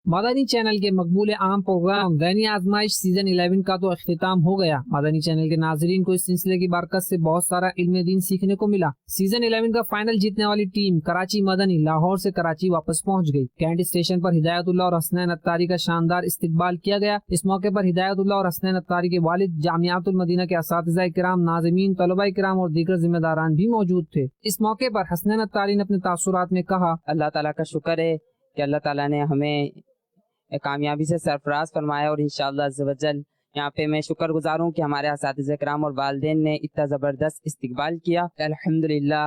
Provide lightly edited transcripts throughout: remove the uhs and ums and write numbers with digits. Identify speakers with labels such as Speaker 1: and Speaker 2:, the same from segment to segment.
Speaker 1: مدنی channel کے مقبول عام programme ذہنی آزمائش سیزن 11 کا تو اختتام ہو گیا۔ مدنی چینل کے ناظرین کو اس سلسلے کی برکت سے بہت سارا علم دین سیکھنے کو ملا۔ سیزن 11 کا فائنل جیتنے والی ٹیم کراچی مدنی لاہور سے کراچی واپس پہنچ گئی۔ کینٹ اسٹیشن پر ہدایت اللہ اور حسنین اتاری کا شاندار استقبال کیا گیا۔ اس موقع پر ہدایت اللہ اور حسنین اتاری کے والد، جامعات المدینہ کے اساتذہ کرام، ناظمین، طلباء کرام اور دیگر ذمہ داران بھی موجود تھے۔ اس موقع پر حسنین اتاری نے اپنے تاثرات میں کہا،
Speaker 2: اللہ تعالیٰ کا شکر ہے کہ اللہ تعالیٰ نے ہمیں کامیابی سے سرفراز فرمایا، اور انشاءاللہ عز و جل یہاں پہ میں شکر گزار ہوں کہ ہمارے اساتذہ کرام اور والدین نے اتنا زبردست استقبال کیا۔ الحمدللہ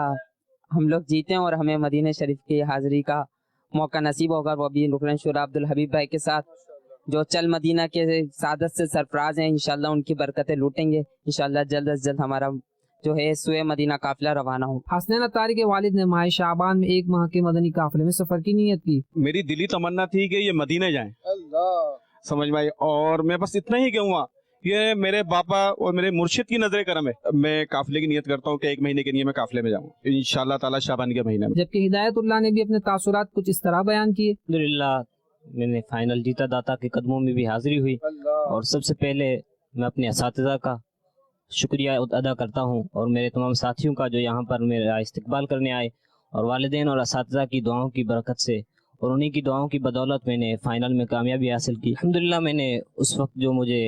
Speaker 2: ہم لوگ جیتے ہیں اور ہمیں مدینہ شریف کی حاضری کا موقع نصیب ہوگا، وہ بھی رکن شورا عبدالحبیب بھائی کے ساتھ جو چل مدینہ کے سعادت سے سرفراز ہیں، انشاءاللہ ان کی برکتیں لوٹیں گے۔ انشاءاللہ جلد از جلد ہمارا جو ہے سوئے مدینہ قافلہ روانہ ہو۔
Speaker 1: حسنین اتاری کے والد نے ماہ شعبان میں 1 ماہ کے مدنی قافلے میں سفر کی نیت کی۔
Speaker 3: میری دلی تمنا تھی کہ یہ مدینہ جائیں، سمجھ میں آئی، اور میں بس اتنا ہی کہوں گا، یہ میرے باپا اور میرے مرشد کی نظر کرم ہے۔ میں قافلے کی نیت کرتا ہوں کہ 1 مہینے کے لیے میں قافلے میں جاؤں انشاءاللہ تعالی شعبان کے مہینے میں۔
Speaker 1: جبکہ ہدایت اللہ نے بھی اپنے تاثرات کچھ اس طرح بیان کیے۔
Speaker 4: الحمدللہ میں نے فائنل جیتا، داتا کے قدموں میں بھی حاضری ہوئی، اور سب سے پہلے میں اپنے اساتذہ کا شکریہ ادا کرتا ہوں، اور میرے تمام ساتھیوں کا جو یہاں پر میرا استقبال کرنے آئے، اور والدین اور اساتذہ کی دعاؤں کی برکت سے اور انہی کی دعاؤں کی بدولت میں نے فائنل میں کامیابی حاصل کی۔ الحمدللہ میں نے اس وقت جو مجھے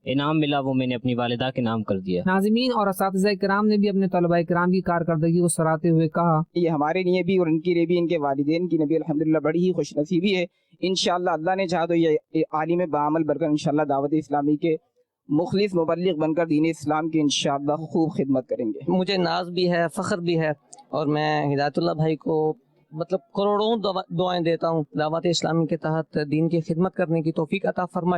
Speaker 4: انعام ملا وہ میں نے اپنی والدہ کے نام کر دیا۔
Speaker 1: ناظمین اور اساتذہ کرام نے بھی اپنے طلباء کرام کی کارکردگی کو سراہتے ہوئے کہا،
Speaker 5: یہ ہمارے لیے بھی اور ان کے لیے بھی، ان کے والدین کی بھی الحمدللہ بڑی ہی خوش نصیبی ہے۔ انشاءاللہ اللہ نے چاہا تو یہ عالم بعمل بن کر انشاءاللہ دعوت اسلامی کے مخلص مبلغ بن کر دین اسلام کی انشاءاللہ خوب خدمت کریں گے۔
Speaker 6: مجھے ناز بھی ہے، فخر بھی ہے، اور میں ہدایت اللہ بھائی کو کروڑوں دعائیں دیتا ہوں، دعوت اسلامی کے تحت دین کی خدمت کرنے کی توفیق عطا فرمائے۔